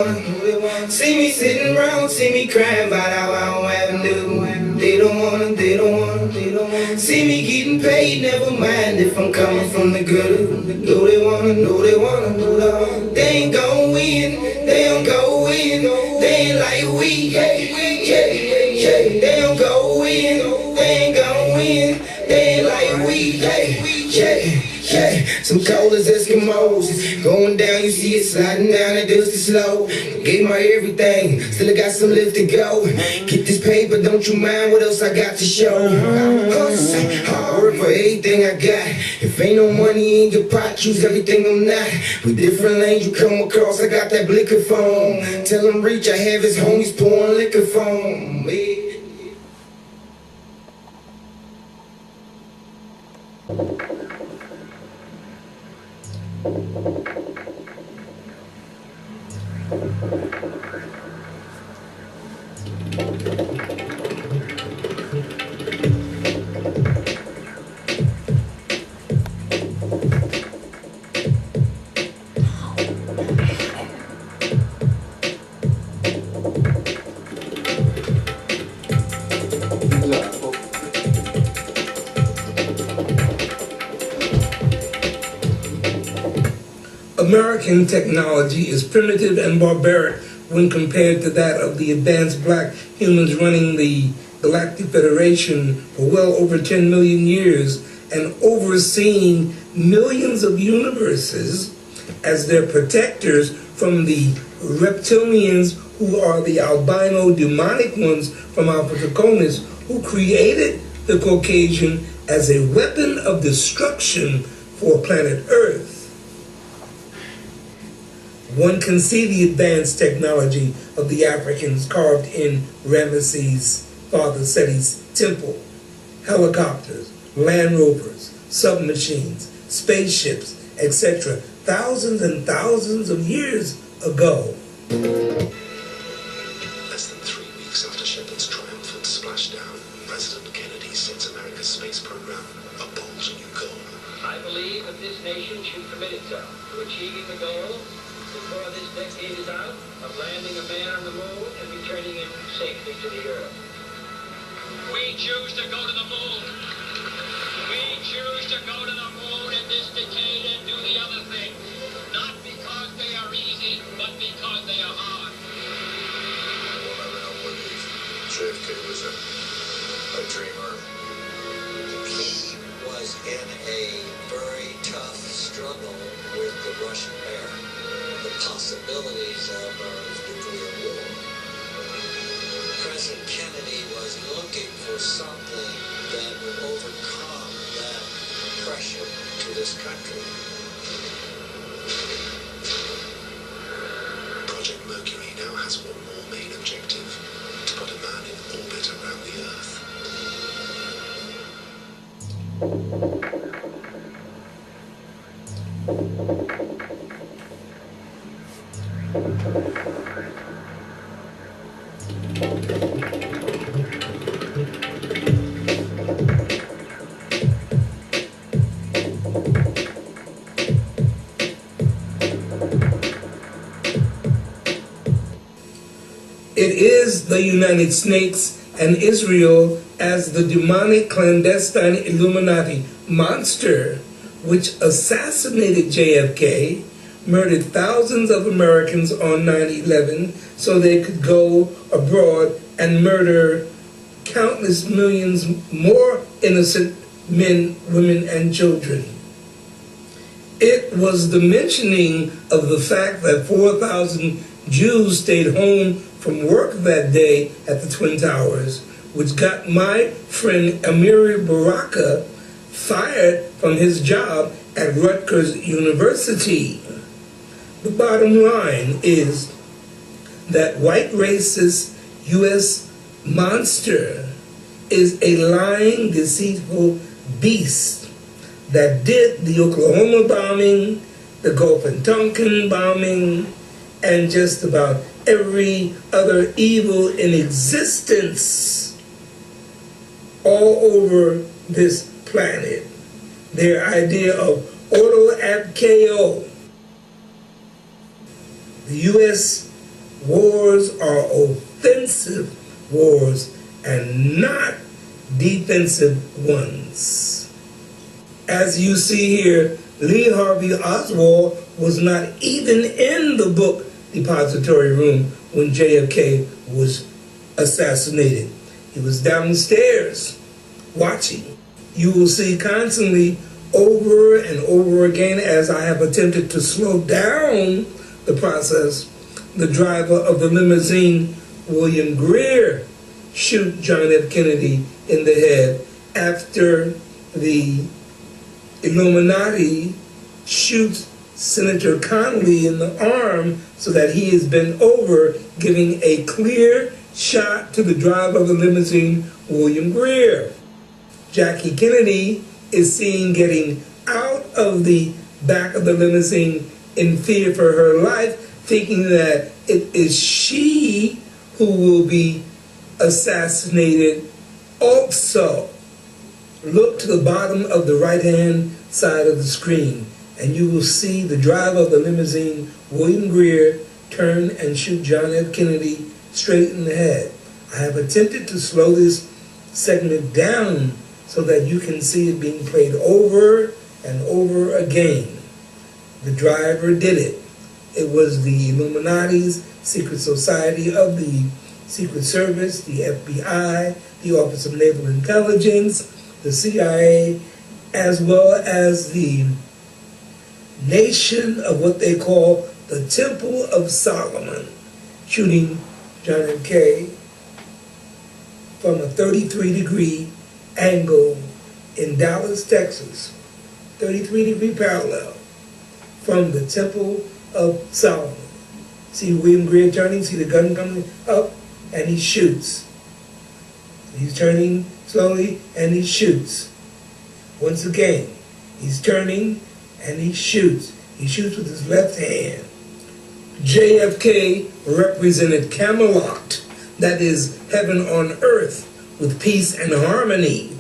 See me sitting around, see me crying about how I don't have to. They don't wanna, they don't wanna, they don't wanna. See me getting paid, never mind if I'm coming from the gutter. No, they wanna, no, they wanna, no, they wanna. They ain't gon' win, they don't go win. They ain't like we, yeah, yeah, yeah. They don't go win, they ain't gon' win. They ain't like we, yeah, yeah. Yeah, some cold as Eskimos. Going down, you see it sliding down that dusty slope. Gave my everything, still I got some lift to go. Get this paper, don't you mind what else I got to show. I hustle, hard work for everything I got. If ain't no money in your pot, choose everything I'm not. With different lanes you come across, I got that blicker phone. Tell him reach, I have his homies pouring liquor foam. Yeah. American technology is primitive and barbaric when compared to that of the advanced black humans running the Galactic Federation for well over 10 million years and overseeing millions of universes as their protectors from the reptilians, who are the albino demonic ones from Alpha Draconis, who created the Caucasian as a weapon of destruction for planet Earth. One can see the advanced technology of the Africans carved in Ramesses Father Seti's temple. Helicopters, Land Rovers, submachines, spaceships, etc. thousands and thousands of years ago. Less than 3 weeks after Shepard's triumphant splashdown, President Kennedy sets America's space program a bold new goal. I believe that this nation should commit itself to achieving the goal before this decade is out of landing a man on the moon and returning him safely to the Earth. We choose to go to the moon. We choose to go to the moon in this decade and do the other thing. Not because they are easy, but because they are hard. JFK was a dreamer. He was in a very tough struggle with the Russian bear. The possibilities of nuclear war. President Kennedy was looking for something that would overcome that pressure to this country. Project Mercury now has one more main objective: to put a man in orbit around the Earth. It is the United States and Israel as the demonic clandestine Illuminati monster which assassinated JFK, murdered thousands of Americans on 9/11 so they could go abroad and murder countless millions more innocent men, women, and children. It was the mentioning of the fact that 4,000 Jews stayed home from work that day at the Twin Towers, which got my friend Amiri Baraka fired from his job at Rutgers University. The bottom line is that white racist U.S. monster is a lying, deceitful beast that did the Oklahoma bombing, the Gulf and Tonkin bombing, and just about every other evil in existence all over this planet. Their idea of auto ab KO. The U.S. Wars are offensive wars and not defensive ones. As you see here, Lee Harvey Oswald was not even in the book depository room when JFK was assassinated. He was downstairs watching. You will see constantly over and over again, as I have attempted to slow down the process, the driver of the limousine, William Greer, shoot John F. Kennedy in the head after the Illuminati shoots Senator Connally in the arm so that he is bent over, giving a clear shot to the driver of the limousine, William Greer. Jackie Kennedy is seen getting out of the back of the limousine in fear for her life, thinking that it is she who will be assassinated also. Look to the bottom of the right-hand side of the screen, and you will see the driver of the limousine, William Greer, turn and shoot John F. Kennedy straight in the head. I have attempted to slow this segment down so that you can see it being played over and over again. The driver did it. It was the Illuminati's secret society of the Secret Service, the FBI, the Office of Naval Intelligence, the CIA, as well as the nation of what they call the Temple of Solomon, shooting John F. K. from a 33-degree angle in Dallas, Texas, 33-degree parallel from the Temple of Solomon. See William Greer turning, see the gun coming up, and he shoots. He's turning slowly, and he shoots. Once again, he's turning, and he shoots. He shoots with his left hand. JFK represented Camelot, that is, heaven on earth, with peace and harmony.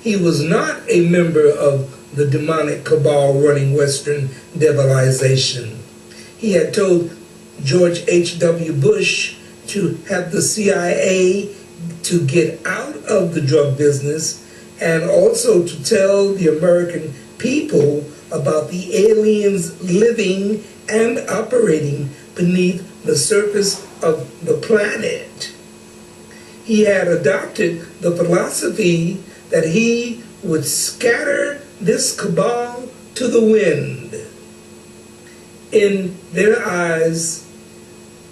He was not a member of the demonic cabal running Western devilization. He had told George H.W. Bush to have the CIA to get out of the drug business, and also to tell the American people about the aliens living and operating beneath the surface of the planet. He had adopted the philosophy that he would scatter this cabal to the wind. In their eyes,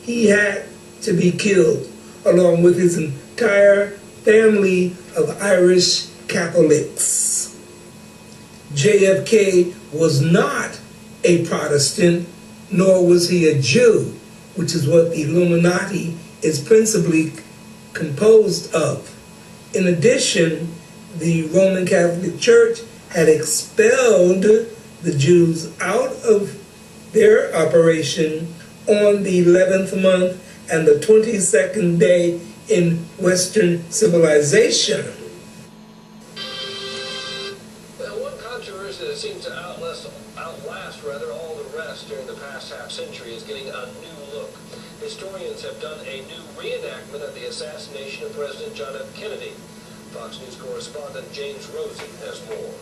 he had to be killed, along with his entire family of Irish Catholics. JFK was not a Protestant, nor was he a Jew, which is what the Illuminati is principally composed of. In addition, the Roman Catholic Church had expelled the Jews out of their operation on the 11th month and the 22nd day in Western civilization. Well, one controversy that seems to outlast all the rest during the past half-century is getting a new look. Historians have done a new reenactment of the assassination of President John F. Kennedy. Fox News correspondent James Rosen has more.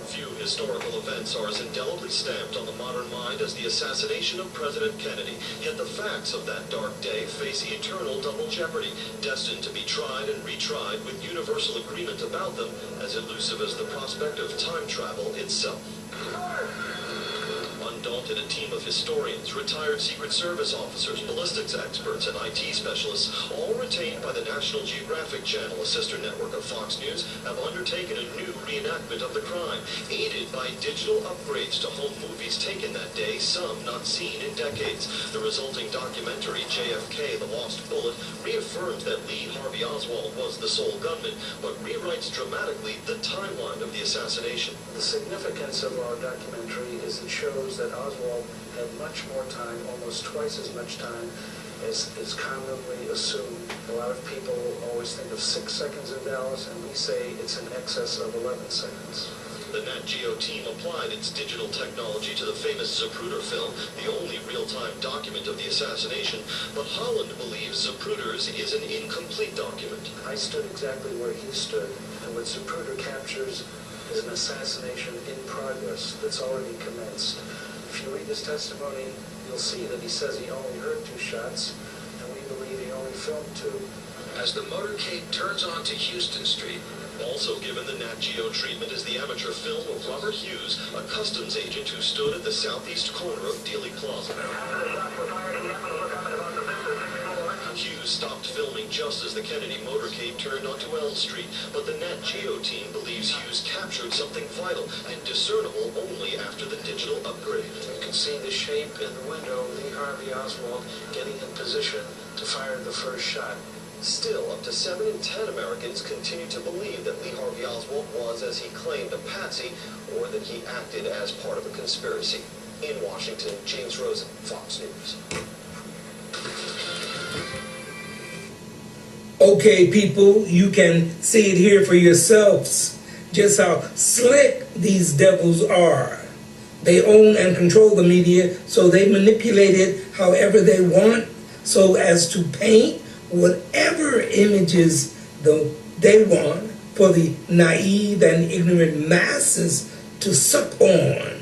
Few historical events are as indelibly stamped on the modern mind as the assassination of President Kennedy. Yet the facts of that dark day face eternal double jeopardy, destined to be tried and retried with universal agreement about them, as elusive as the prospect of time travel itself. Undaunted, a team of historians, retired Secret Service officers, ballistics experts, and IT specialists, all retained by the National Geographic Channel, a sister network of Fox News, have undertaken a new reenactment of the crime, aided by digital upgrades to home movies taken that day, some not seen in decades. The resulting documentary, JFK, The Lost Bullet, reaffirms that Lee Harvey Oswald was the sole gunman, but rewrites dramatically the timeline of the assassination. The significance of our documentary is it shows that Oswald had much more time, almost twice as much time as is commonly assumed. A lot of people always think of 6 seconds in Dallas, and we say it's in excess of 11 seconds. The Nat Geo team applied its digital technology to the famous Zapruder film, the only real-time assassination, but Holland believes Zapruder's is an incomplete document. I stood exactly where he stood, and what Zapruder captures is an assassination in progress that's already commenced. If you read his testimony, you'll see that he says he only heard 2 shots, and we believe he only filmed 2. As the motorcade turns onto Houston Street, Also given the Nat Geo treatment is the amateur film of Robert Hughes, a customs agent who stood at the southeast corner of Dealey Plaza. Hughes stopped filming just as the Kennedy motorcade turned onto Elm Street, but the Nat Geo team believes Hughes captured something vital and discernible only after the digital upgrade. You can see the shape in the window of Lee Harvey Oswald getting in position to fire the first shot. Still, up to 7 in 10 Americans continue to believe that Lee Harvey Oswald was, as he claimed, a patsy, or that he acted as part of a conspiracy. In Washington, James Rosen, Fox News. Okay, people, you can see it here for yourselves, just how slick these devils are. They own and control the media, so they manipulate it however they want, so as to paint whatever images they want for the naive and ignorant masses to suck on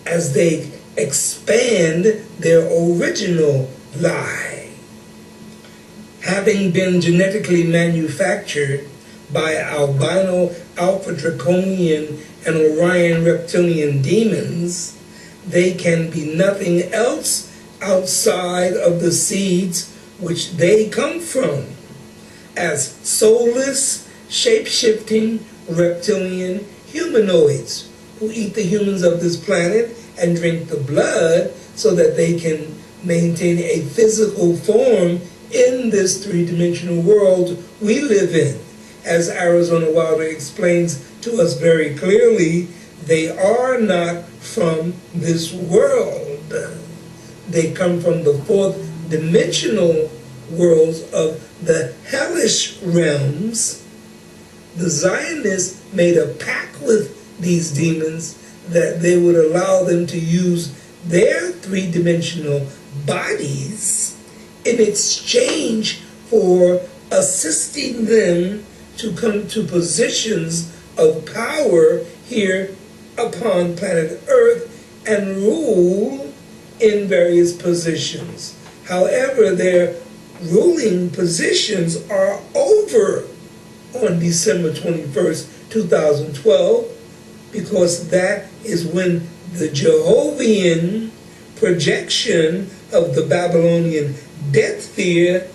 as they expand their original lie. Having been genetically manufactured by albino Alpha Draconian and Orion reptilian demons, they can be nothing else outside of the seeds which they come from, as soulless, shape-shifting, reptilian humanoids who eat the humans of this planet and drink the blood so that they can maintain a physical form in this three-dimensional world we live in. As Arizona Wilder explains to us very clearly, they are not from this world. They come from the fourth dimensional worlds of the hellish realms. The Zionists made a pact with these demons that they would allow them to use their three-dimensional bodies in exchange for assisting them to come to positions of power here upon planet Earth and rule in various positions. However, their ruling positions are over on December 21st, 2012, because that is when the Jehovian projection of the Babylonian death fear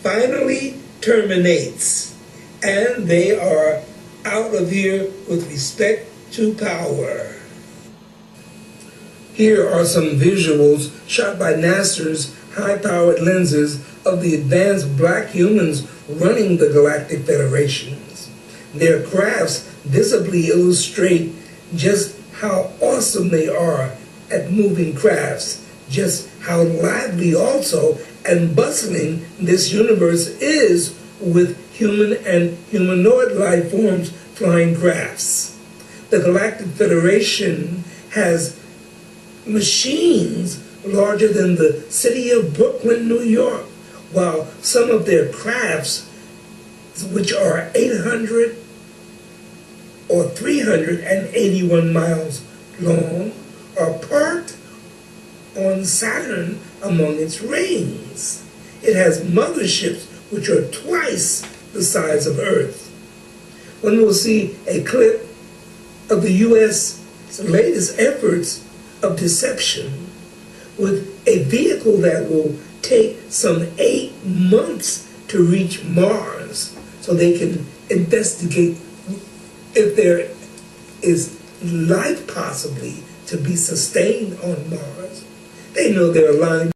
finally terminates, and they are out of here with respect to power. Here are some visuals shot by NASA's high-powered lenses of the advanced black humans running the Galactic Federations. Their crafts visibly illustrate just how awesome they are at moving crafts, just how lively also and bustling this universe is with human and humanoid life forms flying crafts. The Galactic Federation has machines larger than the city of Brooklyn, New York, while some of their crafts, which are 800 or 381 miles long, are parked on Saturn among its rings. It has motherships which are twice the size of Earth. One will see a clip of the U.S.'s latest efforts of deception with a vehicle that will take some 8 months to reach Mars so they can investigate if there is life possibly to be sustained on Mars. They know they're lying.